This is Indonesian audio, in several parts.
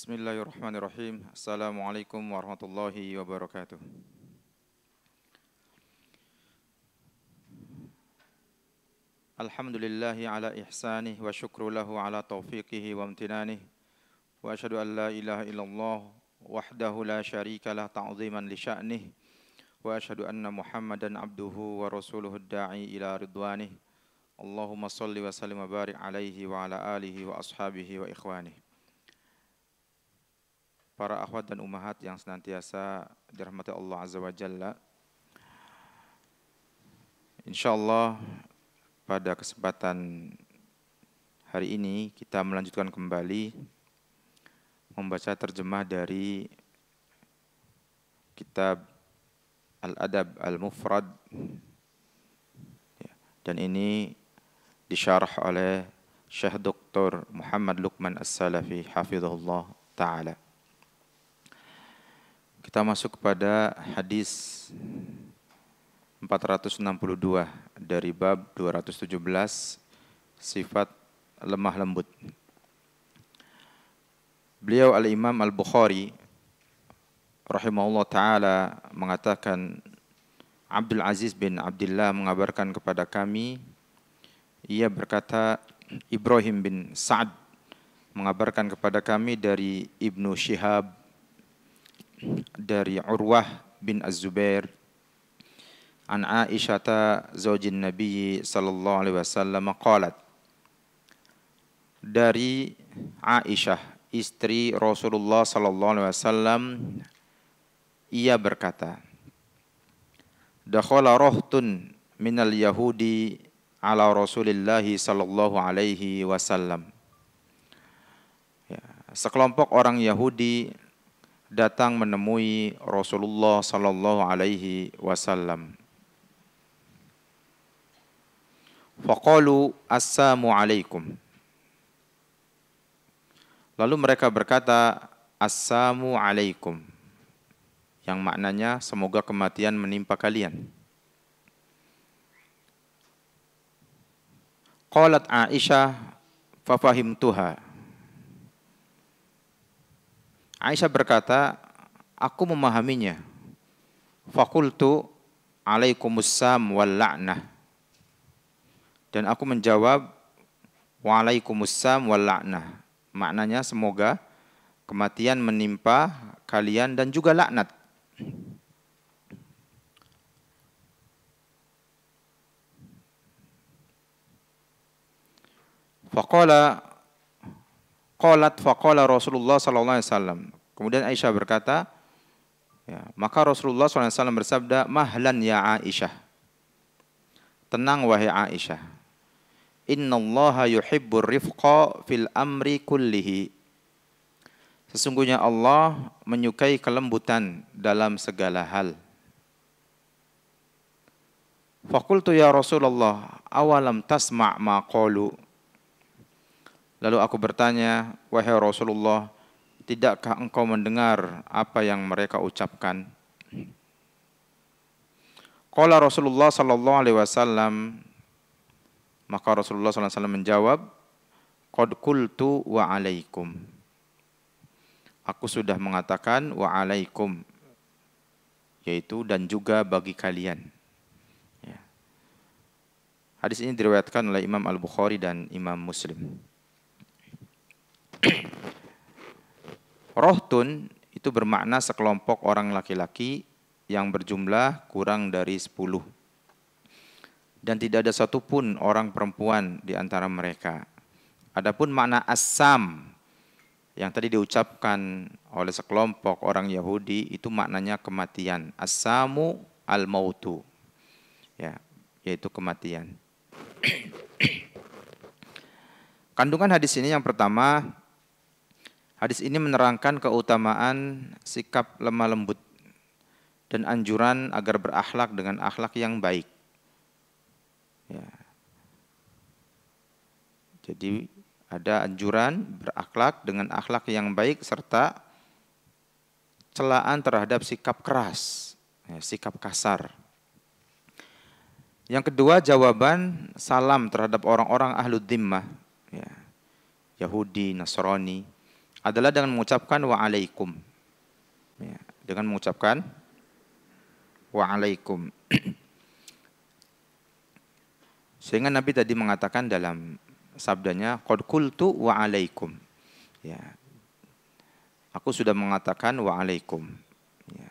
Bismillahirrahmanirrahim. Assalamualaikum warahmatullahi wabarakatuh. Alhamdulillahi ala ihsanih wa syukru lahu ala taufiqihi wa amtinanih. Wa asyhadu an la ilaha illallah wahdahu la syarika lah ta'ziman li sya'nih. Wa asyhadu anna Muhammadan abduhu wa rasuluhu da'i ila ridwanih. Allahumma salli wa sallim wa barik alaihi wa ala alihi wa ashabihi wa ikhwanih. Para akhwat dan ummahat yang senantiasa dirahmati Allah Azza wa Jalla. InsyaAllah pada kesempatan hari ini kita melanjutkan kembali membaca terjemah dari kitab Al-Adab Al-Mufrad. Dan ini disyarah oleh Syekh Dr. Muhammad Luqman As-Salafi hafizahullah ta'ala. Kita masuk kepada hadis 462 dari bab 217 sifat lemah lembut. Beliau Al-Imam Al-Bukhari rahimahullah ta'ala mengatakan, Abdul Aziz bin Abdullah mengabarkan kepada kami, ia berkata, Ibrahim bin Sa'ad mengabarkan kepada kami dari Ibnu Syihab, dari Urwah bin Az-Zubair, an Aisyah zaujin Nabi sallallahu alaihi wasallam qalat, dari Aisyah istri Rasulullah sallallahu alaihi wasallam, ia berkata, dakhala rahtun minal yahudi ala Rasulillah sallallahu alaihi wasallam. Sekelompok orang Yahudi datang menemui Rasulullah sallallahu alaihi wasallam. Faqalu assalamu alaikum. Lalu mereka berkata assalamu alaikum, yang maknanya semoga kematian menimpa kalian. Qalat Aisyah fafahimtuha. Aisyah berkata, aku memahaminya. Faqultu alaikumussalam wal la'nah. Dan aku menjawab waalaikumsalam wal la'nah. Maknanya semoga kematian menimpa kalian dan juga laknat. Faqala Rasulullah sallallahu alaihi wasallam. Kemudian Aisyah berkata, maka Rasulullah sallallahu alaihi wasallam bersabda, mahlan ya Aisyah. Tenang wahai Aisyah. Innallaha yuhibbur rifqa fil amri kullihi. Sesungguhnya Allah menyukai kelembutan dalam segala hal. Faqultu ya Rasulullah, awalam tasma' ma qalu. Lalu aku bertanya, wahai Rasulullah, tidakkah engkau mendengar apa yang mereka ucapkan? Qala Rasulullah sallallahu alaihi wasallam, maka Rasulullah sallallahu alaihi wasallam menjawab, qad qultu wa alaikum. Aku sudah mengatakan wa alaikum, yaitu dan juga bagi kalian. Hadis ini diriwayatkan oleh Imam Al-Bukhari dan Imam Muslim. Rohtun itu bermakna sekelompok orang laki-laki yang berjumlah kurang dari 10. Dan tidak ada satupun orang perempuan di antara mereka. Adapun makna assam yang tadi diucapkan oleh sekelompok orang Yahudi itu maknanya kematian. Assamu al-mautu. Yaitu kematian. Kandungan hadis ini yang pertama, hadis ini menerangkan keutamaan sikap lemah lembut dan anjuran agar berakhlak dengan akhlak yang baik. Jadi ada anjuran berakhlak dengan akhlak yang baik serta celaan terhadap sikap keras, sikap kasar. Yang kedua, jawaban salam terhadap orang-orang ahlud dhimmah, Yahudi, Nasrani, adalah dengan mengucapkan wa'alaikum. Ya, dengan mengucapkan wa'alaikum. Sehingga Nabi tadi mengatakan dalam sabdanya, qad qultu wa'alaikum. Ya. Aku sudah mengatakan wa'alaikum. Ya.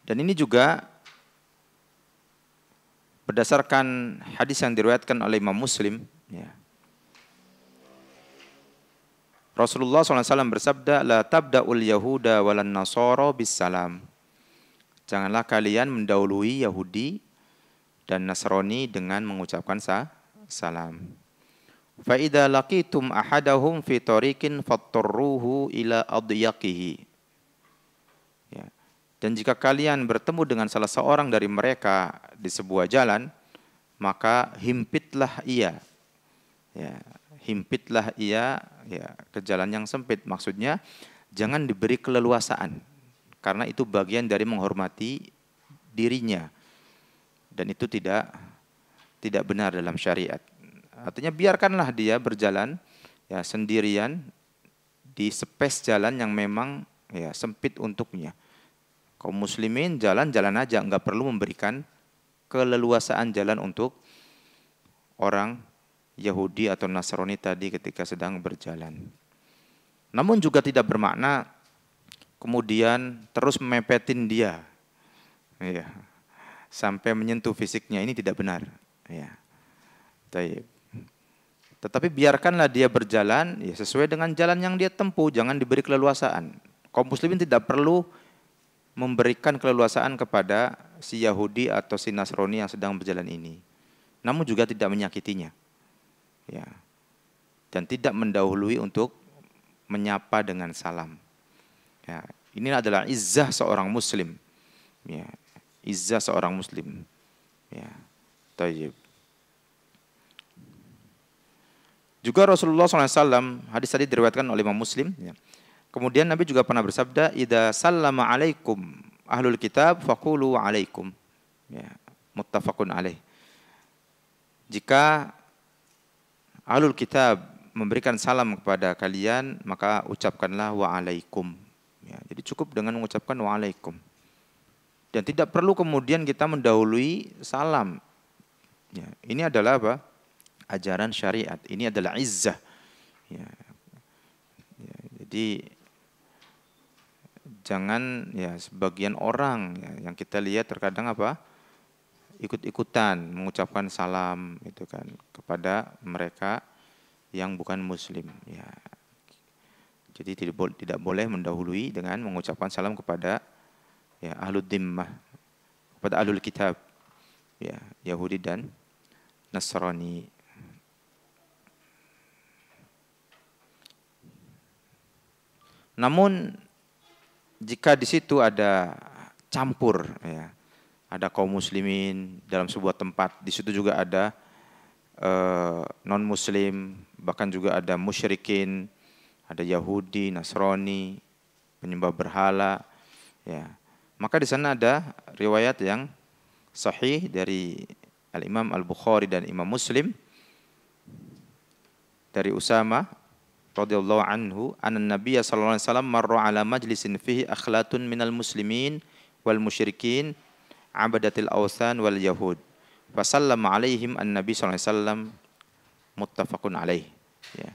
Dan ini juga berdasarkan hadis yang diriwayatkan oleh Imam Muslim, ya. Rasulullah SAW bersabda, la tabda'ul yahuda walan nasara bis salam. Janganlah kalian mendahului Yahudi dan Nasrani dengan mengucapkan salam. Fa idza laqitum ahadahum fi tariqin fattarruhu ila adyaqihi. Ya. Dan jika kalian bertemu dengan salah seorang dari mereka di sebuah jalan, maka himpitlah ia. Ya, himpitlah ia ya ke jalan yang sempit. Maksudnya jangan diberi keleluasaan, karena itu bagian dari menghormati dirinya. Dan itu tidak benar dalam syariat. Artinya biarkanlah dia berjalan ya sendirian di space jalan yang memang ya sempit untuknya. Kaum muslimin jalan-jalan aja, nggak perlu memberikan keleluasaan jalan untuk orang Yahudi atau Nasrani tadi ketika sedang berjalan. Namun juga tidak bermakna kemudian terus memepetin dia. Ya. Sampai menyentuh fisiknya, ini tidak benar. Ya. Tetapi biarkanlah dia berjalan ya sesuai dengan jalan yang dia tempuh, jangan diberi keleluasaan. Kaum muslimin tidak perlu memberikan keleluasaan kepada si Yahudi atau si Nasrani yang sedang berjalan ini. Namun juga tidak menyakitinya. Ya. Dan tidak mendahului untuk menyapa dengan salam. Ya. Ini adalah izzah seorang muslim. Ya. Izzah seorang muslim. Ya. Tayyib. Juga Rasulullah SAW, hadis tadi diriwayatkan oleh Imam Muslim. Ya. Kemudian Nabi juga pernah bersabda, idza sallama alaikum ahlul kitab faqulu alaikum. Ya. Muttafaqun alaih. Jika ahlul kitab memberikan salam kepada kalian, maka ucapkanlah wa'alaikum. Ya. Jadi cukup dengan mengucapkan wa'alaikum. Dan tidak perlu kemudian kita mendahului salam. Ya, ini adalah apa? Ajaran syariat. Ini adalah izzah. Ya. Ya, jadi jangan ya sebagian orang ya, yang kita lihat terkadang apa? Ikut-ikutan mengucapkan salam itu kan kepada mereka yang bukan muslim. Ya. Jadi tidak boleh mendahului dengan mengucapkan salam kepada ya ahlud dimmah, kepada ahlul kitab, ya Yahudi dan Nasrani. Namun jika di situ ada campur, ya, ada kaum muslimin dalam sebuah tempat, di situ juga ada non muslim, bahkan juga ada musyrikin, ada Yahudi, Nasrani, penyembah berhala, ya. Maka di sana ada riwayat yang sahih dari Al-Imam Al-Bukhari dan Imam Muslim dari Usama radhiyallahu anhu, anna Nabiy sallallahu alaihi wasallam marra ala majlisin fihi akhlatun minal muslimin wal musyrikin abadatil awthan wal yahud. Fa sallama alaihim an-nabi sallallahu alaihi wasallam, muttafaqun alaih. Ya.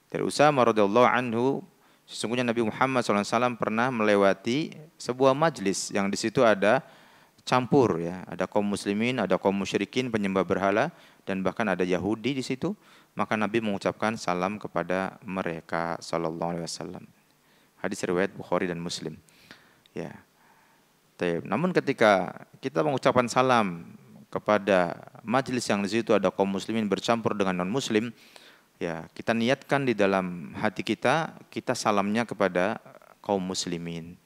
Dari Usama radhiyallahu anhu, sesungguhnya Nabi Muhammad SAW pernah melewati sebuah majlis yang di situ ada campur, ya, ada kaum muslimin, ada kaum musyrikin penyembah berhala, dan bahkan ada Yahudi di situ. Maka Nabi mengucapkan salam kepada mereka sallallahu alaihi wasallam. Hadis riwayat Bukhari dan Muslim. Ya. Namun ketika kita mengucapkan salam kepada majlis yang di situ ada kaum muslimin bercampur dengan non muslim, ya, kita niatkan di dalam hati kita, kita salamnya kepada kaum muslimin.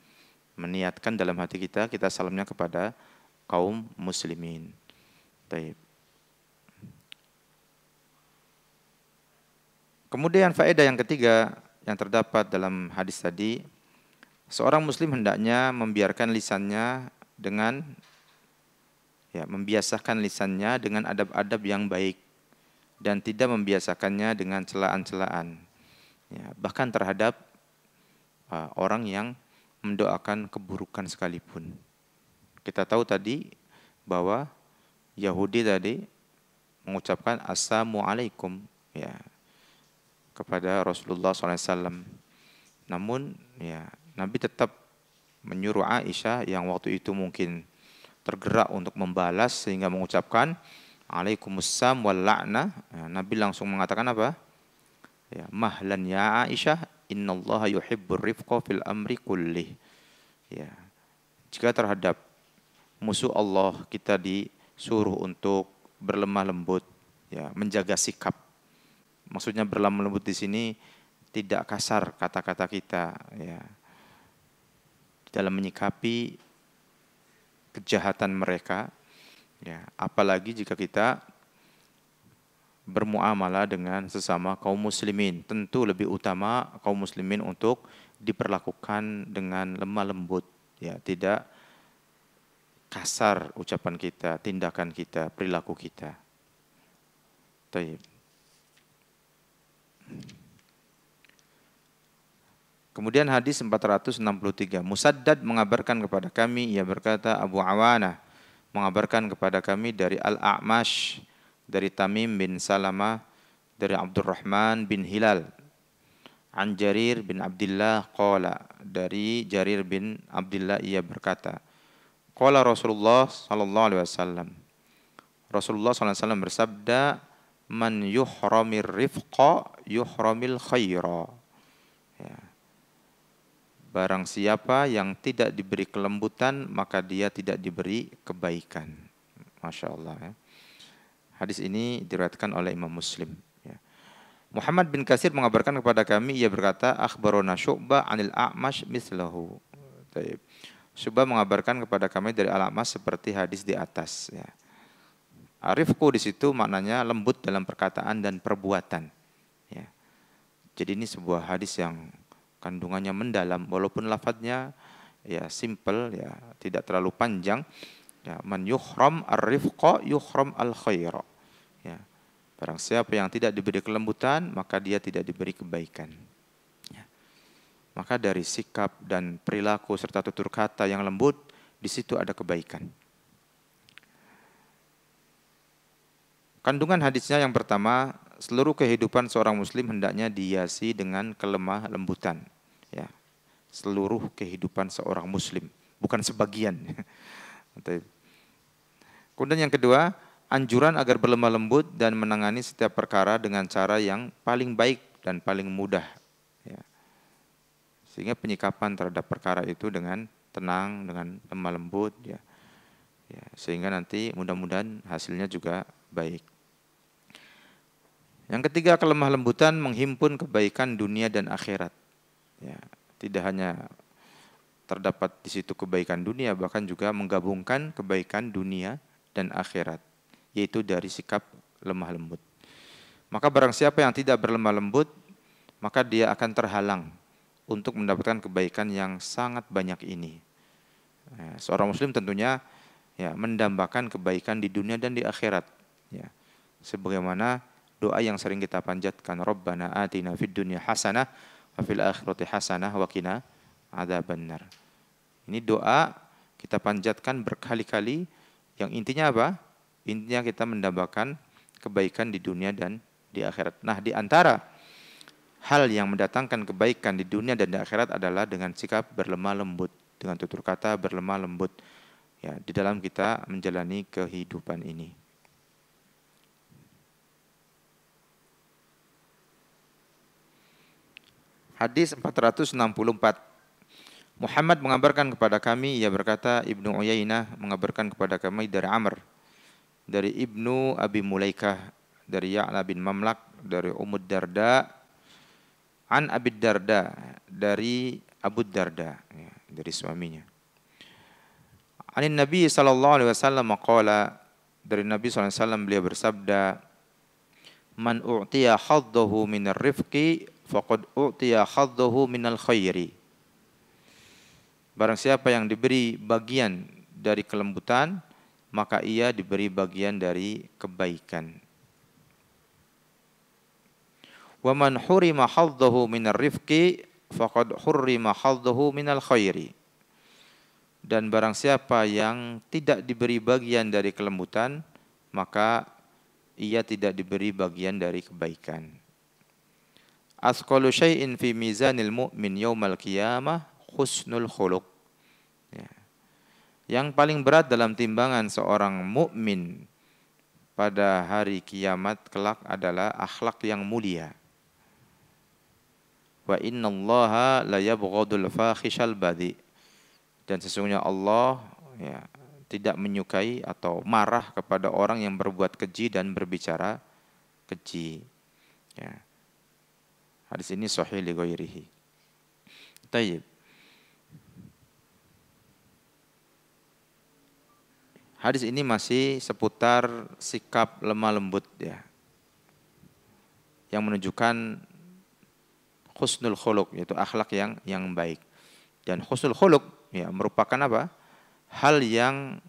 Meniatkan dalam hati kita, kita salamnya kepada kaum muslimin. Baik. Kemudian faedah yang ketiga yang terdapat dalam hadis tadi, seorang muslim hendaknya membiarkan lisannya dengan, ya, membiasakan lisannya dengan adab-adab yang baik. dan tidak membiasakannya dengan celaan-celaan. Ya, bahkan terhadap orang yang mendoakan keburukan sekalipun. Kita tahu tadi bahwa Yahudi tadi mengucapkan assalamualaikum ya kepada Rasulullah SAW. Namun ya Nabi tetap menyuruh Aisyah yang waktu itu mungkin tergerak untuk membalas sehingga mengucapkan Alaikumussalam wal la'na. Ya, Nabi langsung mengatakan apa? Ya, mahlan ya Aisyah, innallaha yuhibbur rifqa fil amri kullih. Ya. Jika terhadap musuh Allah kita disuruh untuk berlemah lembut, ya, menjaga sikap. Maksudnya berlemah lembut di sini tidak kasar kata-kata kita, ya, dalam menyikapi kejahatan mereka, ya, apalagi jika kita bermuamalah dengan sesama kaum muslimin. Tentu lebih utama kaum muslimin untuk diperlakukan dengan lemah lembut, ya, tidak kasar ucapan kita, tindakan kita, perilaku kita. Baik. Kemudian hadis 463, Musaddad mengabarkan kepada kami, ia berkata, Abu Awanah mengabarkan kepada kami dari Al-A'mash, dari Tamim bin Salamah, dari Abdurrahman bin Hilal, an Jarir bin Abdullah qala, dari Jarir bin Abdullah ia berkata, qala Rasulullah sallallahu alaihi wasallam, Rasulullah sallallahu alaihi wasallam bersabda, man yuhramir rifqa yuhramil khaira. Ya. Barang siapa yang tidak diberi kelembutan, maka dia tidak diberi kebaikan. Masya Allah. Ya. Hadis ini diriwayatkan oleh Imam Muslim. Ya. Muhammad bin Katsir mengabarkan kepada kami, ia berkata, akhbarona Syu'bah anil A'mash mislahu. Syu'bah mengabarkan kepada kami dari Al-A'mash seperti hadis di atas. Ya. Arifku di situ maknanya lembut dalam perkataan dan perbuatan. Ya. Jadi ini sebuah hadis yang kandungannya mendalam, walaupun lafadznya ya simple, ya tidak terlalu panjang. Ya, man yuhram ar-rifqa yuhram al-khaira. Ya. Barang siapa yang tidak diberi kelembutan, maka dia tidak diberi kebaikan. Ya. Maka dari sikap dan perilaku serta tutur kata yang lembut, di situ ada kebaikan. Kandungan hadisnya yang pertama, seluruh kehidupan seorang muslim hendaknya dihiasi dengan kelemah lembutan. Ya. Seluruh kehidupan seorang muslim, bukan sebagian. Kemudian yang kedua, anjuran agar berlemah lembut dan menangani setiap perkara dengan cara yang paling baik dan paling mudah. Ya. Sehingga penyikapan terhadap perkara itu dengan tenang, dengan lemah lembut. Ya. Ya. Sehingga nanti mudah-mudahan hasilnya juga baik. Yang ketiga, kelemah lembutan menghimpun kebaikan dunia dan akhirat. Ya, tidak hanya terdapat di situ kebaikan dunia, bahkan juga menggabungkan kebaikan dunia dan akhirat, yaitu dari sikap lemah lembut. Maka barang siapa yang tidak berlemah lembut, maka dia akan terhalang untuk mendapatkan kebaikan yang sangat banyak ini. Ya, seorang muslim tentunya ya mendambakan kebaikan di dunia dan di akhirat. Ya, sebagaimana doa yang sering kita panjatkan, Rabbana atina fid dunya hasanah wa fil akhirati hasanah wa qina adzabannar. Ini doa kita panjatkan berkali-kali, yang intinya apa? Intinya kita mendambakan kebaikan di dunia dan di akhirat. Nah, di antara hal yang mendatangkan kebaikan di dunia dan di akhirat adalah dengan sikap berlemah lembut, dengan tutur kata berlemah lembut ya di dalam kita menjalani kehidupan ini. Hadis 464. Muhammad mengabarkan kepada kami, ia berkata, Ibnu Uyainah mengabarkan kepada kami dari Amr, dari Ibnu Abi Mulaikah, dari Ya'la bin Mamlak, dari Ummud Darda, an Abi Darda, dari Abu Darda, ya, dari suaminya. Anin Nabi sallallahu alaihi wasallam qala, dari Nabi sallallahu alaihi wasallam beliau bersabda, man u'tiya haddahu minar rifqi faqad u'tiya haddahu minal khairi. Barang siapa yang diberi bagian dari kelembutan, maka ia diberi bagian dari kebaikan. Wa man hurima haddahu minar rifqi faqad hurrima haddahu minal khairi. Dan barang siapa yang tidak diberi bagian dari kelembutan, maka ia tidak diberi bagian dari kebaikan. Asqalu syai'in fi mizanil mu'min yaumal qiyamah husnul khuluq. Ya. Yang paling berat dalam timbangan seorang mukmin pada hari kiamat kelak adalah akhlak yang mulia. Wa innallaha la yabghadul fakhishal badi. Dan sesungguhnya Allah ya, tidak menyukai atau marah kepada orang yang berbuat keji dan berbicara keji. Ya. Hadis ini sahih li ghairihi. Tayyib. Hadis ini masih seputar sikap lemah lembut ya. Yang menunjukkan husnul khuluq, yaitu akhlak yang baik. Dan husnul khuluq ya merupakan apa? Hal yang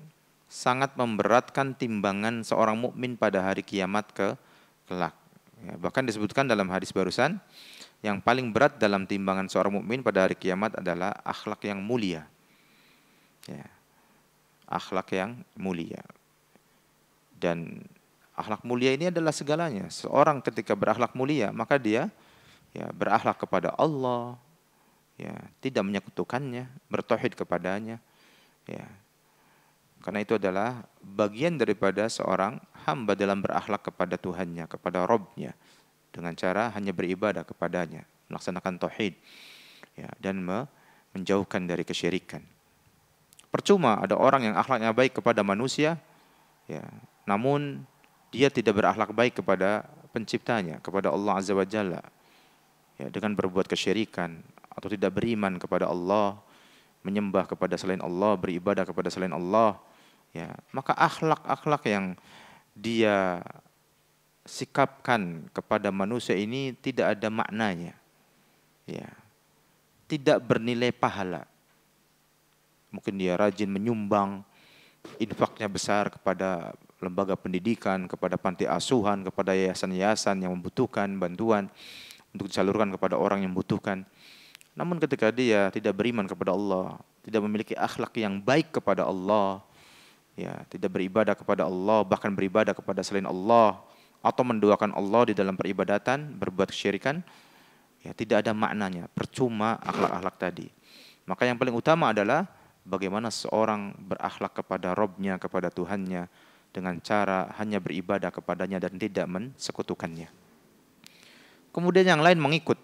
sangat memberatkan timbangan seorang mukmin pada hari kiamat kelak. Ya, bahkan disebutkan dalam hadis barusan, yang paling berat dalam timbangan seorang mukmin pada hari kiamat adalah akhlak yang mulia. Ya, akhlak yang mulia. Dan akhlak mulia ini adalah segalanya. Seorang ketika berakhlak mulia, maka dia ya berakhlak kepada Allah, ya tidak menyekutukannya, bertauhid kepadanya, ya. Karena itu adalah bagian daripada seorang hamba dalam berakhlak kepada Tuhannya, kepada Rabb-nya, dengan cara hanya beribadah kepadanya, melaksanakan tauhid, ya, dan menjauhkan dari kesyirikan. Percuma ada orang yang akhlaknya baik kepada manusia, ya, namun dia tidak berakhlak baik kepada penciptanya, kepada Allah Azza wa Jalla, ya, dengan berbuat kesyirikan atau tidak beriman kepada Allah, menyembah kepada selain Allah, beribadah kepada selain Allah, ya, maka akhlak-akhlak yang dia sikapkan kepada manusia ini tidak ada maknanya, ya, tidak bernilai pahala. Mungkin dia rajin menyumbang, infaknya besar kepada lembaga pendidikan, kepada panti asuhan, kepada yayasan-yayasan yang membutuhkan bantuan untuk disalurkan kepada orang yang membutuhkan. Namun ketika dia tidak beriman kepada Allah, tidak memiliki akhlak yang baik kepada Allah, ya, tidak beribadah kepada Allah, bahkan beribadah kepada selain Allah, atau menduakan Allah di dalam peribadatan, berbuat kesyirikan, ya tidak ada maknanya, percuma akhlak-akhlak tadi. Maka yang paling utama adalah bagaimana seorang berakhlak kepada Rabb-nya, kepada Tuhannya, dengan cara hanya beribadah kepadanya dan tidak mensekutukannya. Kemudian yang lain mengikut.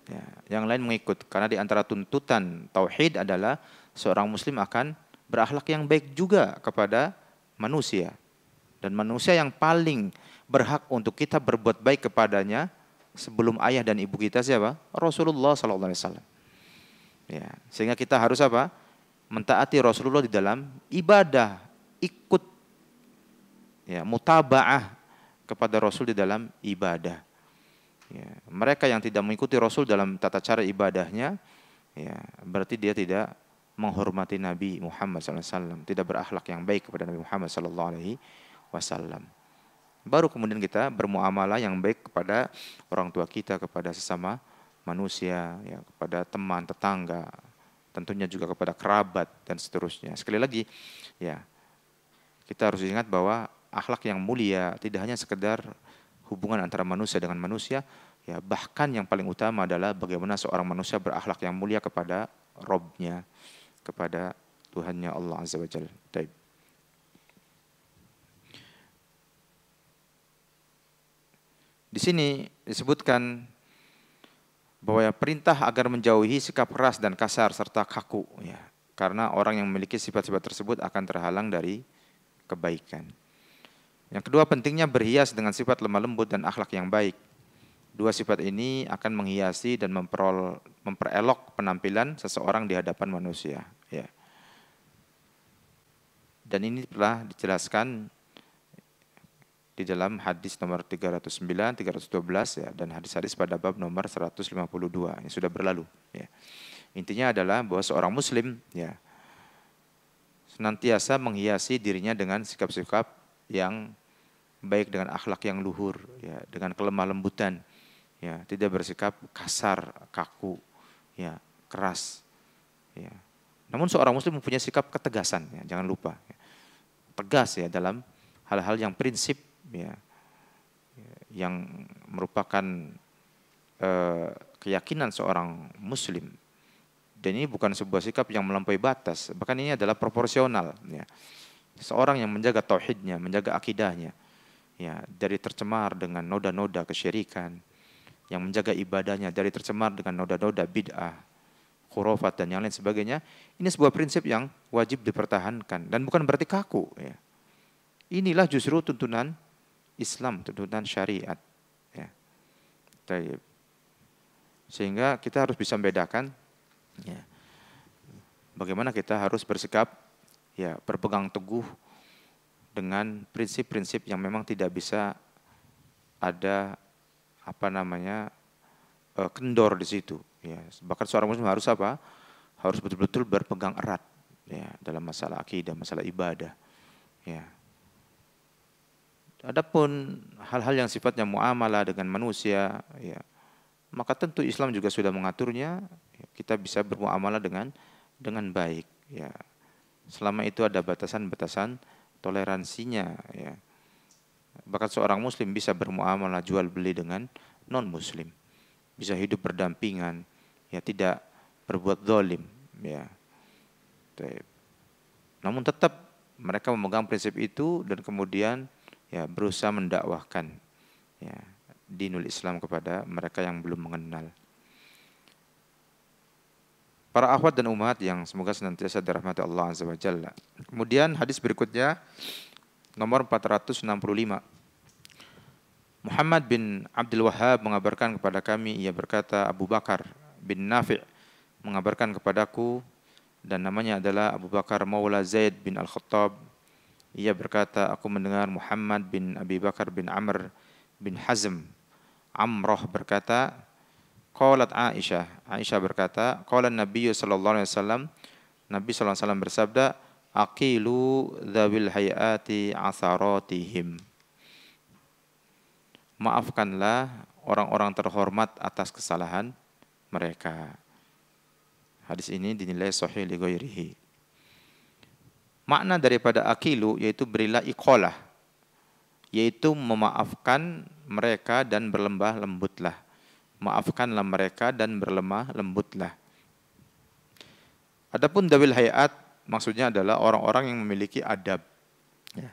Ya, yang lain mengikut. Karena di antara tuntutan tauhid adalah seorang muslim akan berakhlak yang baik juga kepada manusia. Dan manusia yang paling berhak untuk kita berbuat baik kepadanya sebelum ayah dan ibu kita siapa? Rasulullah SAW. Ya, sehingga kita harus apa? Mentaati Rasulullah di dalam ibadah, ikut, ya, mutabaah kepada Rasul di dalam ibadah. Ya, mereka yang tidak mengikuti Rasul dalam tata cara ibadahnya, ya, berarti dia tidak menghormati Nabi Muhammad SAW, tidak berakhlak yang baik kepada Nabi Muhammad SAW. Baru kemudian kita bermuamalah yang baik kepada orang tua kita, kepada sesama manusia, ya, kepada teman, tetangga, tentunya juga kepada kerabat dan seterusnya. Sekali lagi, ya, kita harus ingat bahwa akhlak yang mulia tidak hanya sekedar hubungan antara manusia dengan manusia, ya, bahkan yang paling utama adalah bagaimana seorang manusia berakhlak yang mulia kepada Rabb-nya, kepada Tuhannya Allah Azza wa Jalla. Di sini disebutkan bahwa ya, perintah agar menjauhi sikap keras dan kasar serta kaku, ya, karena orang yang memiliki sifat-sifat tersebut akan terhalang dari kebaikan. Yang kedua, pentingnya berhias dengan sifat lemah lembut dan akhlak yang baik. Dua sifat ini akan menghiasi dan memperelok penampilan seseorang di hadapan manusia. Ya. Dan ini telah dijelaskan di dalam hadis nomor 309, 312, ya, dan hadis-hadis pada bab nomor 152 yang sudah berlalu. Ya. Intinya adalah bahwa seorang Muslim, ya, senantiasa menghiasi dirinya dengan sikap-sikap yang baik, dengan akhlak yang luhur, ya, dengan kelemah lembutan, ya, tidak bersikap kasar, kaku, ya, keras, ya. Namun seorang muslim mempunyai sikap ketegasan, ya, jangan lupa, ya. Tegas ya dalam hal-hal yang prinsip, ya, yang merupakan keyakinan seorang muslim. Dan ini bukan sebuah sikap yang melampaui batas, bahkan ini adalah proporsional, ya. Seorang yang menjaga tauhidnya, menjaga akidahnya, ya, dari tercemar dengan noda-noda kesyirikan, yang menjaga ibadahnya dari tercemar dengan noda-noda bid'ah, khurafat dan yang lain sebagainya. Ini sebuah prinsip yang wajib dipertahankan dan bukan berarti kaku, ya. Inilah justru tuntunan Islam, tuntunan syariat, ya. Sehingga kita harus bisa membedakan, ya, bagaimana kita harus bersikap, ya, berpegang teguh dengan prinsip-prinsip yang memang tidak bisa ada kendor di situ, ya. Bahkan seorang muslim harus apa? Harus betul-betul berpegang erat, ya, dalam masalah akidah, masalah ibadah, ya. Adapun hal-hal yang sifatnya muamalah dengan manusia, ya, maka tentu Islam juga sudah mengaturnya, ya, kita bisa bermuamalah dengan baik, ya. Selama itu ada batasan-batasan toleransinya, ya. Bahkan seorang muslim bisa bermuamalah jual beli dengan non muslim, bisa hidup berdampingan, ya, tidak berbuat zalim, ya. Namun tetap mereka memegang prinsip itu dan kemudian, ya, berusaha mendakwahkan, ya, dinul Islam kepada mereka yang belum mengenal. Para akhwat dan umat yang semoga senantiasa dirahmati Allah Azza wa Jalla. Kemudian hadis berikutnya nomor 465. Muhammad bin Abdul Wahhab mengabarkan kepada kami, ia berkata, Abu Bakar bin Nafi' mengabarkan kepadaku, dan namanya adalah Abu Bakar Maula Zaid bin Al-Khattab. Ia berkata, aku mendengar Muhammad bin Abi Bakar bin Amr bin Hazm Amroh berkata, qalat Aisyah, Aisyah berkata, qala Nabi sallallahu alaihi wasallam, Nabi sallallahu alaihi wasallam bersabda, aqilu dzawil hayati atharatihim. Maafkanlah orang-orang terhormat atas kesalahan mereka. Hadis ini dinilai sahih li ghairihi. Makna daripada aqilu yaitu berilah iqalah, yaitu memaafkan mereka dan berlemah lembutlah. Maafkanlah mereka dan berlemah lembutlah. Adapun dawil hayat maksudnya adalah orang-orang yang memiliki adab, ya.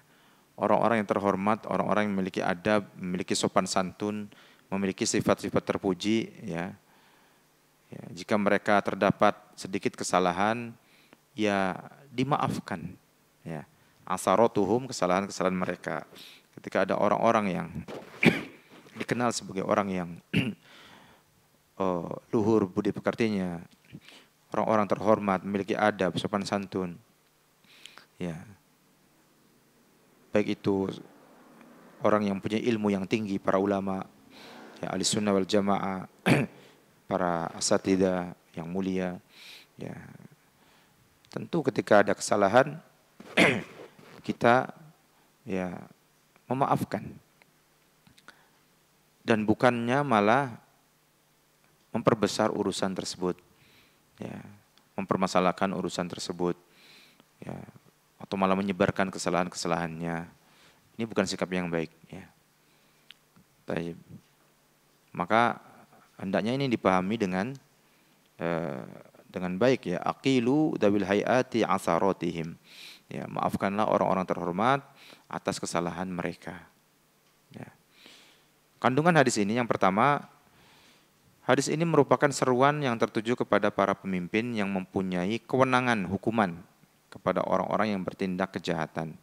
Orang-orang yang terhormat, orang-orang yang memiliki adab, memiliki sopan santun, memiliki sifat-sifat terpuji, ya. Ya, jika mereka terdapat sedikit kesalahan, ya dimaafkan, ya. Asaratuhum, kesalahan-kesalahan mereka. Ketika ada orang-orang yang dikenal sebagai orang yang luhur budi pekertinya, orang-orang terhormat, memiliki adab, sopan santun, ya, baik itu orang yang punya ilmu yang tinggi, para ulama, ya, ahli sunnah wal jamaah, para asatidzah yang mulia, ya, tentu ketika ada kesalahan kita, ya, memaafkan dan bukannya malah memperbesar urusan tersebut, ya, mempermasalahkan urusan tersebut, ya, atau malah menyebarkan kesalahan-kesalahannya. Ini bukan sikap yang baik, ya. Maka hendaknya ini dipahami dengan baik, ya. Aqilu dawil hayati atharatihim. Ya, maafkanlah orang-orang terhormat atas kesalahan mereka. Ya. Kandungan hadis ini yang pertama, hadis ini merupakan seruan yang tertuju kepada para pemimpin yang mempunyai kewenangan hukuman kepada orang-orang yang bertindak kejahatan.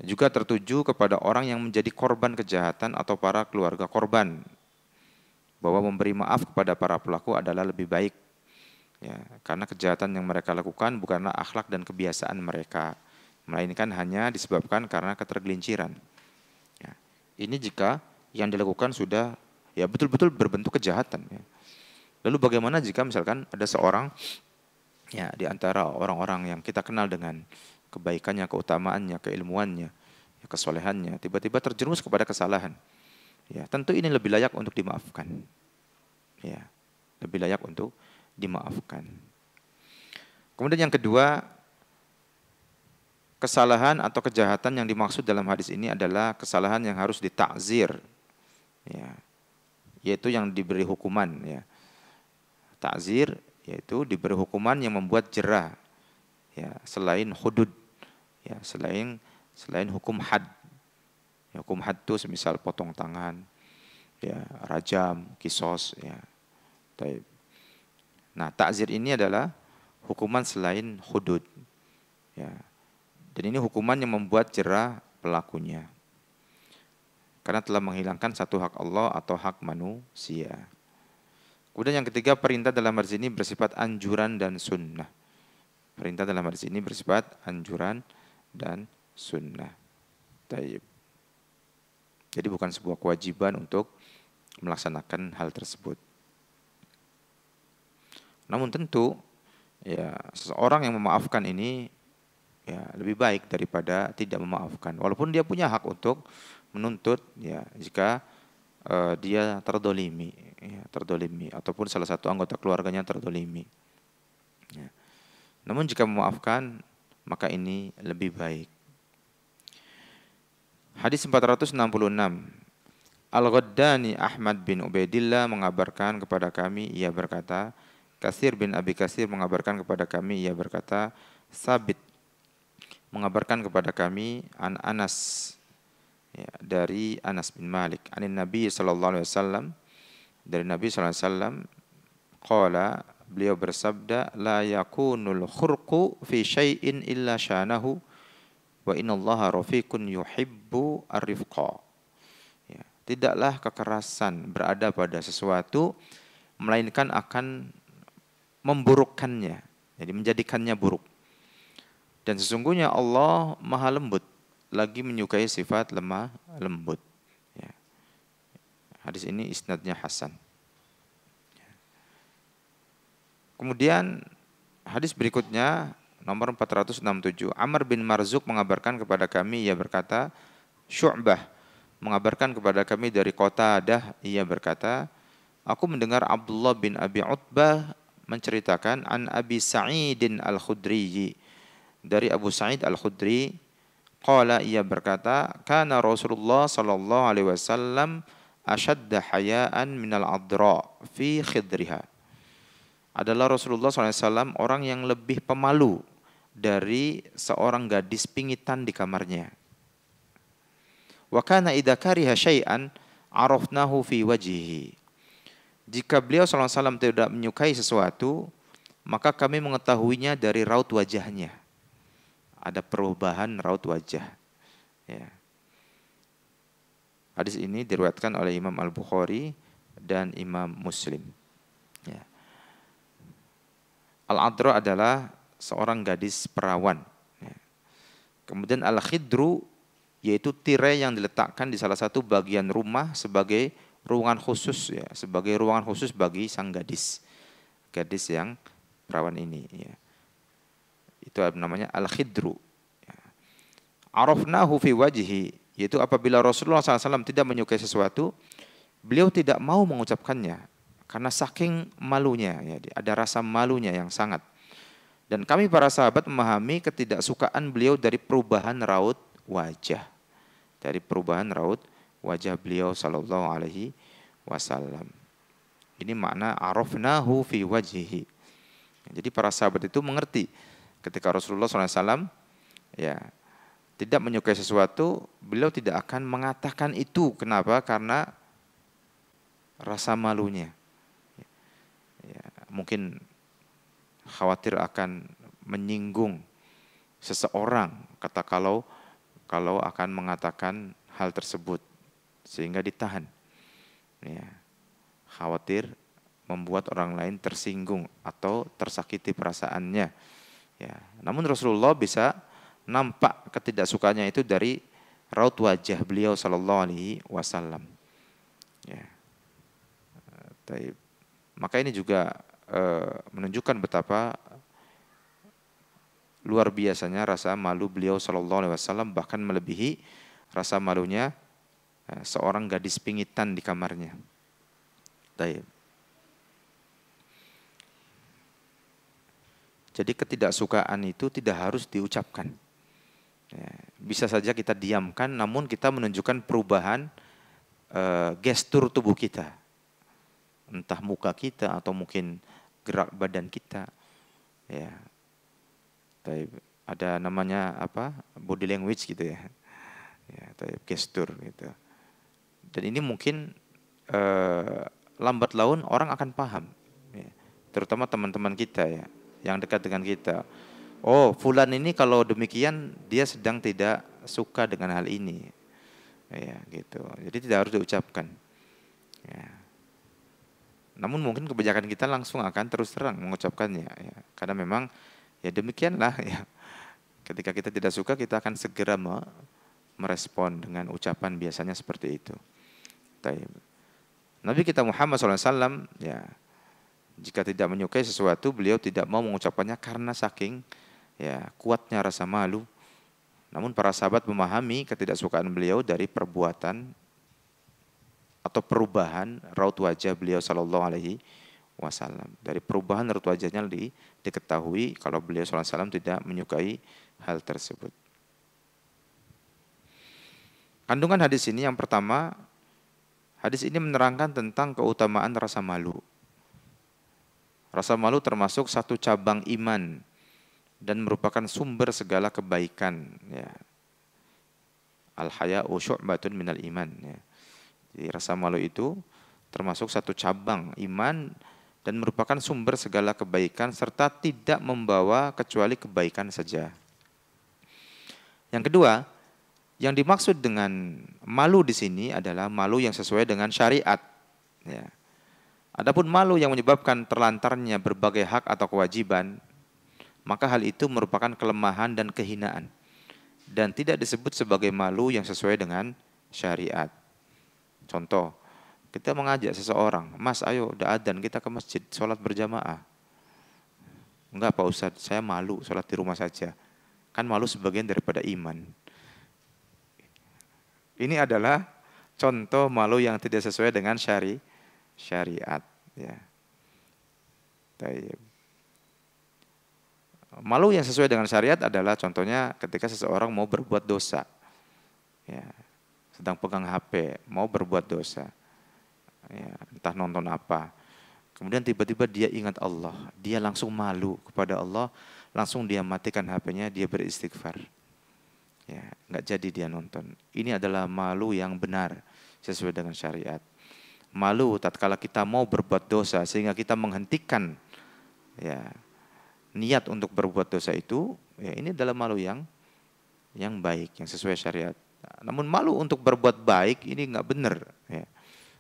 Juga tertuju kepada orang yang menjadi korban kejahatan atau para keluarga korban, bahwa memberi maaf kepada para pelaku adalah lebih baik, ya, karena kejahatan yang mereka lakukan bukanlah akhlak dan kebiasaan mereka, melainkan hanya disebabkan karena ketergelinciran. Ya. Ini jika yang dilakukan sudah, ya, betul-betul berbentuk kejahatan, ya. Lalu bagaimana jika misalkan ada seorang, ya, di antara orang-orang yang kita kenal dengan kebaikannya, keutamaannya, keilmuannya, ya, kesolehannya, tiba-tiba terjerumus kepada kesalahan, Ya, tentu ini lebih layak untuk dimaafkan. Ya, lebih layak untuk dimaafkan. Kemudian yang kedua, kesalahan atau kejahatan yang dimaksud dalam hadis ini adalah kesalahan yang harus ditakzir, ya, yaitu yang diberi hukuman. Ya. Takzir yaitu diberi hukuman yang membuat jera, ya, selain hudud, ya, selain hukum had. Ya, hukum had itu semisal potong tangan, ya, rajam, kisos, ya. Nah, takzir ini adalah hukuman selain hudud, ya. Dan ini hukuman yang membuat jera pelakunya, karena telah menghilangkan satu hak Allah atau hak manusia. Kemudian yang ketiga, perintah dalam hadis ini bersifat anjuran dan sunnah. Perintah dalam hadis ini bersifat anjuran dan sunnah. Taib. Jadi bukan sebuah kewajiban untuk melaksanakan hal tersebut. Namun tentu, ya, seseorang yang memaafkan ini, ya, lebih baik daripada tidak memaafkan. Walaupun dia punya hak untuk menuntut, ya, jika dia terdolimi, ya, terdolimi, ataupun salah satu anggota keluarganya terdolimi. Ya. Namun jika memaafkan, maka ini lebih baik. Hadis 466. Al-Ghaddani Ahmad bin Ubaidillah mengabarkan kepada kami, ia berkata, Katsir bin Abi Katsir mengabarkan kepada kami, ia berkata, Sabit mengabarkan kepada kami an Anas, ya, dari Anas bin Malik, anin Nabi sallallahu alaihi wasallam, dari Nabi sallallahu alaihi wasallam, qala, beliau bersabda, la yakunul khurqu fi syai'in illa syanahu wa innallaha rafiqun yuhibbu ar-rifqa. Ya, tidaklah kekerasan berada pada sesuatu melainkan akan memburukkannya, jadi menjadikannya buruk. Dan sesungguhnya Allah Maha lembut, lagi menyukai sifat lemah lembut. Ya. Hadis ini isnadnya hasan. Ya. Kemudian hadis berikutnya nomor 467. Amr bin Marzuk mengabarkan kepada kami, ia berkata, Syu'bah mengabarkan kepada kami dari Qatadah, ia berkata, aku mendengar Abdullah bin Abi Utbah menceritakan an Abi Sa'idin Al-Khudri, dari Abu Sa'id Al-Khudri, qala, ia berkata, kana Rasulullah sallallahu alaihi wasallam ashadda hayaan minal adra fi khidriha. Adalah Rasulullah SAW orang yang lebih pemalu dari seorang gadis pingitan di kamarnya. Wa kana idza kariha syai'an arafnahu fi wajhihi. Jika beliau SAW tidak menyukai sesuatu, maka kami mengetahuinya dari raut wajahnya. Ada perubahan raut wajah. Ya. Hadis ini diriwayatkan oleh Imam Al-Bukhari dan Imam Muslim. Ya. Al-Adra adalah seorang gadis perawan. Ya. Kemudian Al-Khidru yaitu tirai yang diletakkan di salah satu bagian rumah sebagai ruangan khusus, ya, sebagai ruangan khusus bagi sang gadis. Gadis yang perawan ini, ya. Itu namanya al-khidru. Arafnahu fi wajhi, yaitu apabila Rasulullah SAW tidak menyukai sesuatu, beliau tidak mau mengucapkannya karena saking malunya, ya, ada rasa malunya yang sangat. Dan kami para sahabat memahami ketidaksukaan beliau dari perubahan raut wajah, dari perubahan raut wajah beliau sallallahu alaihi wasallam. Ini makna arafnahu fi wajhihi. Jadi para sahabat itu mengerti ketika Rasulullah SAW, ya, tidak menyukai sesuatu, beliau tidak akan mengatakan itu. Kenapa? Karena rasa malunya. Ya, mungkin khawatir akan menyinggung seseorang, kata kalau akan mengatakan hal tersebut, sehingga ditahan. Ya, khawatir membuat orang lain tersinggung atau tersakiti perasaannya. Ya, namun Rasulullah bisa nampak ketidaksukanya itu dari raut wajah beliau sallallahu alaihi wasallam. Ya. Maka ini juga menunjukkan betapa luar biasanya rasa malu beliau sallallahu alaihi wasallam, bahkan melebihi rasa malunya seorang gadis pingitan di kamarnya. Baik. Jadi ketidaksukaan itu tidak harus diucapkan. Ya, bisa saja kita diamkan, namun kita menunjukkan perubahan gestur tubuh kita, entah muka kita atau mungkin gerak badan kita. Ya, ada namanya apa? Body language gitu ya. Ya, gestur gitu. Dan ini mungkin lambat laun orang akan paham, ya. Terutama teman-teman kita ya, yang dekat dengan kita. Oh, fulan ini kalau demikian dia sedang tidak suka dengan hal ini, ya gitu. Jadi tidak harus diucapkan. Ya. Namun mungkin kebanyakan kita langsung akan terus terang mengucapkannya, ya. Karena memang ya demikianlah ya. Ketika kita tidak suka, kita akan segera merespon dengan ucapan biasanya seperti itu. Nabi kita Muhammad SAW, ya, jika tidak menyukai sesuatu, beliau tidak mau mengucapkannya karena saking ya kuatnya rasa malu. Namun para sahabat memahami ketidaksukaan beliau dari perbuatan atau perubahan raut wajah beliau sallallahu alaihi wasallam. Dari perubahan raut wajahnya diketahui kalau beliau sallallahu alaihi wasallam tidak menyukai hal tersebut. Kandungan hadis ini yang pertama, hadis ini menerangkan tentang keutamaan rasa malu. Rasa malu termasuk satu cabang iman dan merupakan sumber segala kebaikan, ya. Al-haya'u syu'batun minal iman, ya. Jadi rasa malu itu termasuk satu cabang iman dan merupakan sumber segala kebaikan serta tidak membawa kecuali kebaikan saja. Yang kedua, yang dimaksud dengan malu di sini adalah malu yang sesuai dengan syariat, ya. Adapun malu yang menyebabkan terlantarnya berbagai hak atau kewajiban, maka hal itu merupakan kelemahan dan kehinaan dan tidak disebut sebagai malu yang sesuai dengan syariat. Contoh, kita mengajak seseorang, "Mas, ayo udah adzan, kita ke masjid sholat berjamaah." Enggak Pak Ustadz, saya malu sholat di rumah saja. Kan malu sebagian daripada iman. Ini adalah contoh malu yang tidak sesuai dengan syariat, ya. Malu yang sesuai dengan syariat adalah contohnya ketika seseorang mau berbuat dosa, ya, sedang pegang HP, mau berbuat dosa, ya, entah nonton apa, kemudian tiba-tiba dia ingat Allah, dia langsung malu kepada Allah, langsung dia matikan HP-nya, dia beristighfar, ya, nggak jadi dia nonton. Ini adalah malu yang benar sesuai dengan syariat. Malu tatkala kita mau berbuat dosa sehingga kita menghentikan, ya, niat untuk berbuat dosa itu, ya, ini adalah malu yang baik, yang sesuai syariat. Namun malu untuk berbuat baik ini nggak benar, ya.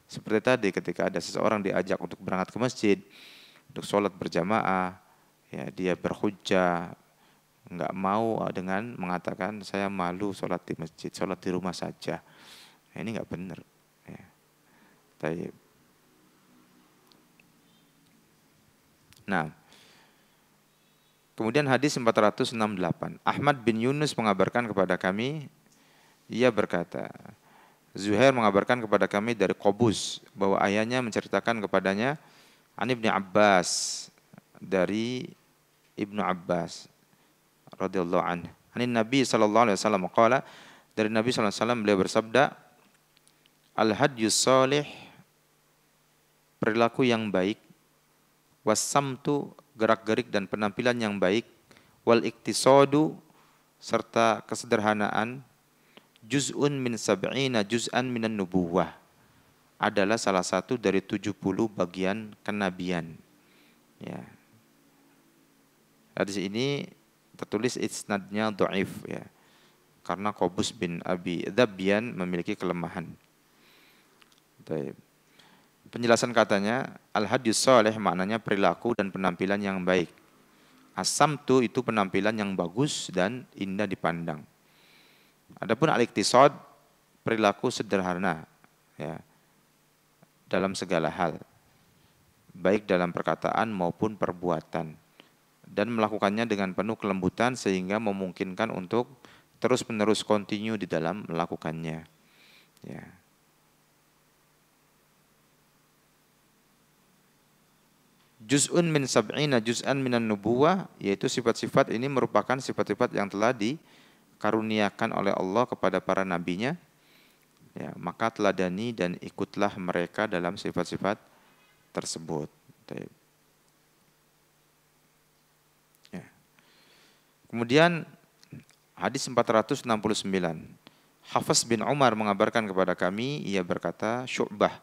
Seperti tadi ketika ada seseorang diajak untuk berangkat ke masjid untuk sholat berjamaah, ya, dia berhujjah, nggak mau dengan mengatakan saya malu sholat di masjid, sholat di rumah saja. Ya, ini nggak benar, ya. Nah, kemudian hadis 468, Ahmad bin Yunus mengabarkan kepada kami, ia berkata, Zuhair mengabarkan kepada kami dari Qobus bahwa ayahnya menceritakan kepadanya an Ibnu Abbas, dari Ibnu Abbas radhiyallahu anhu, anin Nabi sallallahu alaihi wasallam qala, dari Nabi sallallahu alaihi wasallam beliau bersabda, al-hadyus salih, perilaku yang baik, wassamtu, gerak-gerik dan penampilan yang baik, wal iktisadu, serta kesederhanaan, juz'un min sab'ina juz'an minan nubuwah, adalah salah satu dari 70 bagian kenabian, ya. Hadis ini tertulis isnadnya dhaif, ya, karena Qobus bin Abi Dzabyan memiliki kelemahan. Penjelasan katanya, al-hadyus salih maknanya perilaku dan penampilan yang baik. As-samtu itu penampilan yang bagus dan indah dipandang. Adapun al-iktisad, perilaku sederhana, ya, dalam segala hal, baik dalam perkataan maupun perbuatan, dan melakukannya dengan penuh kelembutan sehingga memungkinkan untuk terus-menerus continue di dalam melakukannya, ya. Juz'un min sab'ina juz'an minan nubuwah, yaitu sifat-sifat ini merupakan sifat-sifat yang telah dikaruniakan oleh Allah kepada para nabinya. Ya, maka teladani dan ikutlah mereka dalam sifat-sifat tersebut. Ya. Kemudian hadis 469. Hafs bin Umar mengabarkan kepada kami, ia berkata, Syu'bah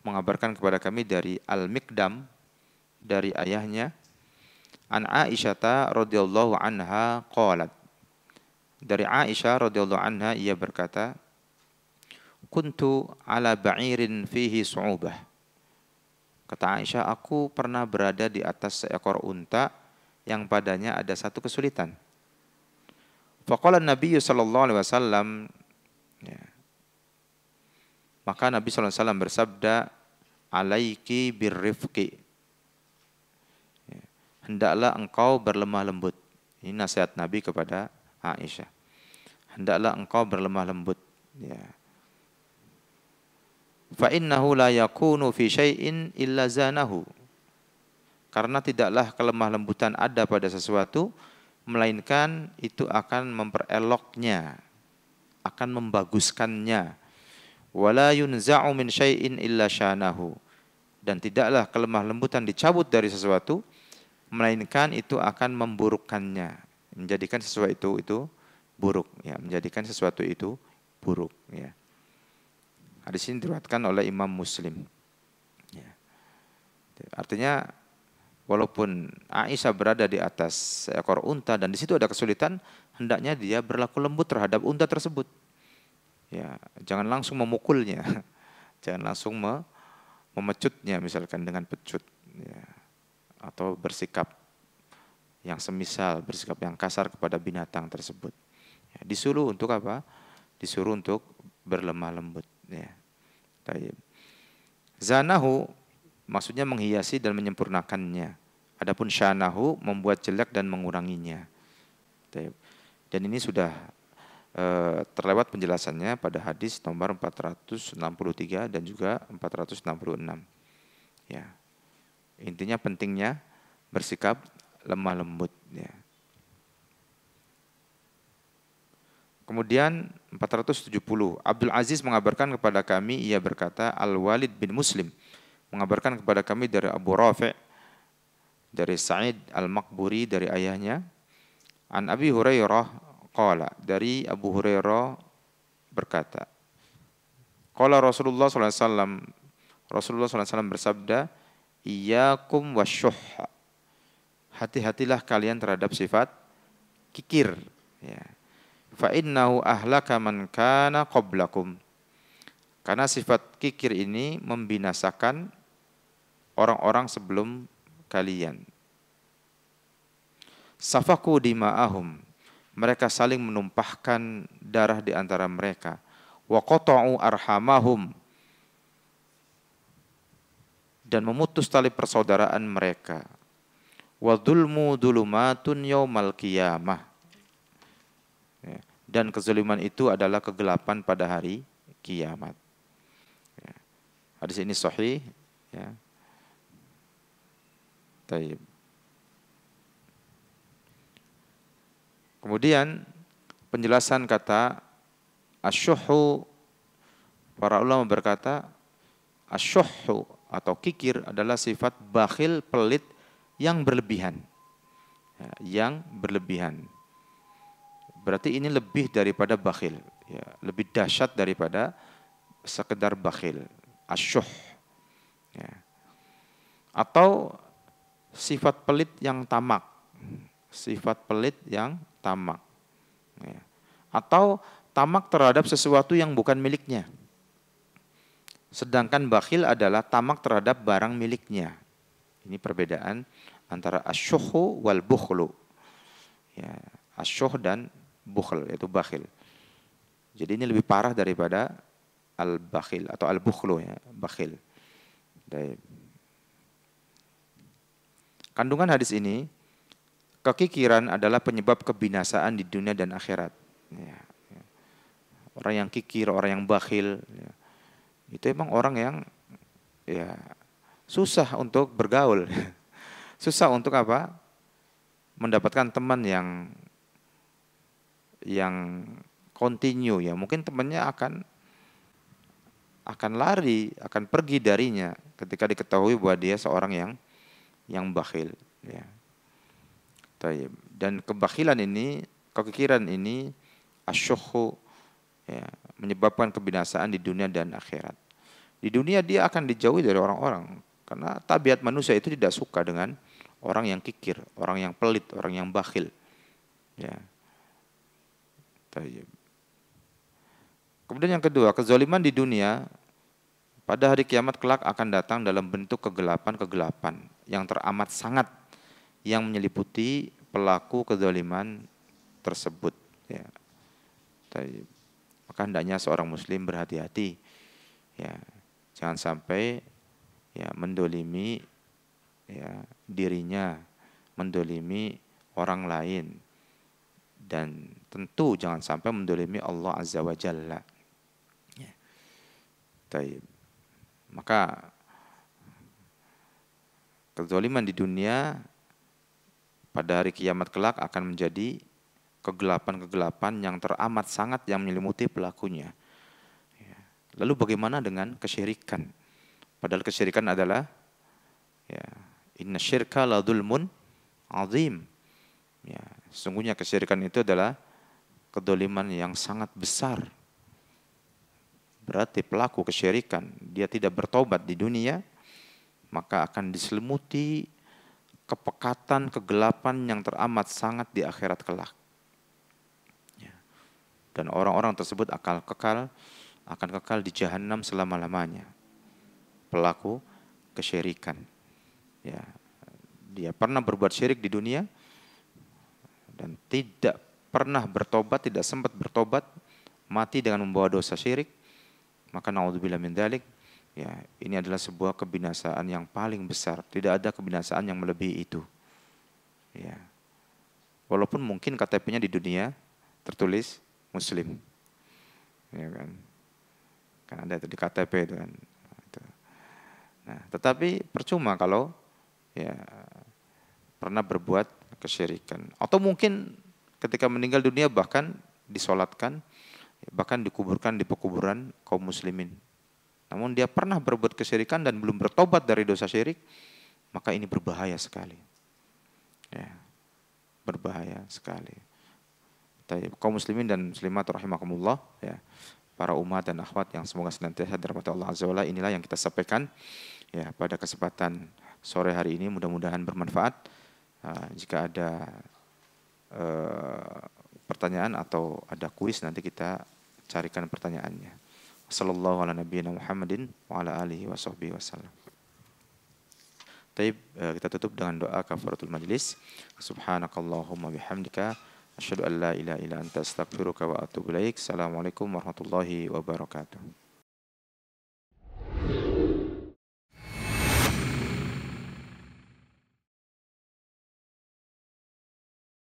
mengabarkan kepada kami dari Al-Miqdam, dari ayahnya, an Aisyah radhiyallahu anha qalat, dari Aisyah radhiyallahu anha ia berkata, kuntu ala ba'irin fihi su'ubah. Kata Aisyah, aku pernah berada di atas seekor unta yang padanya ada satu kesulitan. Faqala Nabi sallallahu alaihi wasallam, ya. Maka Nabi sallallahu alaihi wasallam bersabda, alaiki birrifqi, hendaklah engkau berlemah lembut. Ini nasihat Nabi kepada Aisyah. Hendaklah engkau berlemah lembut. Ya. Fa innahu la yakunu fi syai'in illa zanahu. Karena tidaklah kelemah lembutan ada pada sesuatu, melainkan itu akan mempereloknya, akan membaguskannya. Wala yunza'u min syai'in illa syanahu. Dan tidaklah kelemah lembutan dicabut dari sesuatu, melainkan itu akan memburukkannya, menjadikan sesuatu itu buruk, ya, menjadikan sesuatu itu buruk, ya. Hadis ini diriwayatkan oleh Imam Muslim. Ya. Artinya walaupun Aisyah berada di atas seekor unta dan di situ ada kesulitan, hendaknya dia berlaku lembut terhadap unta tersebut. Ya, jangan langsung memukulnya, jangan langsung memecutnya misalkan dengan pecut. Ya. Atau bersikap yang semisal, bersikap yang kasar kepada binatang tersebut. Ya, disuruh untuk apa? Disuruh untuk berlemah lembut. Ya. Zanahu maksudnya menghiasi dan menyempurnakannya. Adapun syanahu membuat jelek dan menguranginya. Dan ini sudah terlewat penjelasannya pada hadis nomor 463 dan juga 466. Ya. Intinya pentingnya bersikap lemah lembut. Ya. Kemudian 470, Abdul Aziz mengabarkan kepada kami, ia berkata, Al-Walid bin Muslim mengabarkan kepada kami dari Abu Rafi', dari Sa'id Al-Maqburi, dari ayahnya, an Abi Hurairah qala, dari Abu Hurairah berkata, qala Rasulullah sallallahu alaihi wasallam, Rasulullah sallallahu alaihi wasallam bersabda, iyyakum wasyuhha, hati-hatilah kalian terhadap sifat kikir, ya. Fa innahu ahlaka man kana qablakum, karena sifat kikir ini membinasakan orang-orang sebelum kalian. Safaku dima'ahum, mereka saling menumpahkan darah di antara mereka. Wa qata'u arhamahum, dan memutus tali persaudaraan mereka. Wa dzulmu dzulumatun yaumal qiyamah, dan kezaliman itu adalah kegelapan pada hari kiamat. Ya. Hadis ini sahih. Ya. Taib. Kemudian penjelasan kata asyuhu, para ulama berkata asyuhu atau kikir adalah sifat bakhil, pelit yang berlebihan. Ya, yang berlebihan. Berarti ini lebih daripada bakhil, ya, lebih dahsyat daripada sekedar bakhil, asyuh, ya. Atau sifat pelit yang tamak, sifat pelit yang tamak, ya. Atau tamak terhadap sesuatu yang bukan miliknya. Sedangkan bakhil adalah tamak terhadap barang miliknya. Ini perbedaan antara asyuhu wal bukhlu, ya, asyuh dan bukhl, yaitu bakhil. Jadi ini lebih parah daripada al-bakhil atau al-bukhlu, ya, bakhil. Kandungan hadis ini, kekikiran adalah penyebab kebinasaan di dunia dan akhirat. Ya, ya. Orang yang kikir, orang yang bakhil, ya, itu emang orang yang, ya, susah untuk bergaul. Susah untuk apa? Mendapatkan teman yang continue ya. Mungkin temannya akan lari, akan pergi darinya ketika diketahui bahwa dia seorang yang bakhil ya. Taib. Dan kebakilan ini, kekikiran ini asyukhu ya, menyebabkan kebinasaan di dunia dan akhirat. Di dunia dia akan dijauhi dari orang-orang karena tabiat manusia itu tidak suka dengan orang yang kikir, orang yang pelit, orang yang bakhil. Ya. Taib. Kemudian yang kedua, kezaliman di dunia pada hari kiamat kelak akan datang dalam bentuk kegelapan-kegelapan yang teramat sangat yang menyeliputi pelaku kezaliman tersebut ya. Taib. Maka hendaknya seorang muslim berhati-hati ya, jangan sampai ya mendolimi ya dirinya, mendolimi orang lain, dan tentu jangan sampai mendolimi Allah Azza wa Jalla ya. Taib. Maka kezaliman di dunia pada hari kiamat kelak akan menjadi kegelapan-kegelapan yang teramat sangat yang menyelimuti pelakunya. Lalu bagaimana dengan kesyirikan? Padahal kesyirikan adalah ya, inna syirka la dzulmun azim. Ya, sesungguhnya kesyirikan itu adalah kedoliman yang sangat besar. Berarti pelaku kesyirikan dia tidak bertobat di dunia, maka akan diselimuti kepekatan, kegelapan yang teramat sangat di akhirat kelak. Dan orang-orang tersebut akan kekal di jahanam selama-lamanya. Pelaku kesyirikan. Ya, dia pernah berbuat syirik di dunia dan tidak pernah bertobat, tidak sempat bertobat, mati dengan membawa dosa syirik, maka naudzubillah min dzalik, ya, ini adalah sebuah kebinasaan yang paling besar. Tidak ada kebinasaan yang melebihi itu. Ya. Walaupun mungkin KTP-nya di dunia tertulis Muslim, ya kan? Kan ada itu di KTP itu kan. Nah, tetapi percuma kalau ya pernah berbuat kesyirikan, atau mungkin ketika meninggal dunia bahkan disolatkan, bahkan dikuburkan di pekuburan kaum muslimin. Namun dia pernah berbuat kesyirikan dan belum bertobat dari dosa syirik, maka ini berbahaya sekali. Ya, berbahaya sekali. Kaum muslimin dan muslimat rahimakumullah ya, para umat dan akhwat yang semoga senantiasa dirahmati Allah Azza wa Jalla, inilah yang kita sampaikan ya pada kesempatan sore hari ini, mudah-mudahan bermanfaat. Jika ada pertanyaan atau ada kuis, nanti kita carikan pertanyaannya. Sallallahu ala nabiyina Muhammadin wa ala alihi wa sahbihi wasallam. Taib, kita tutup dengan doa kafaratul majlis. Subhanakallahumma bihamdika asyhadu an la ilaha illa anta astaghfiruka wa atubu ilaik. Assalamualaikum warahmatullahi wabarakatuh.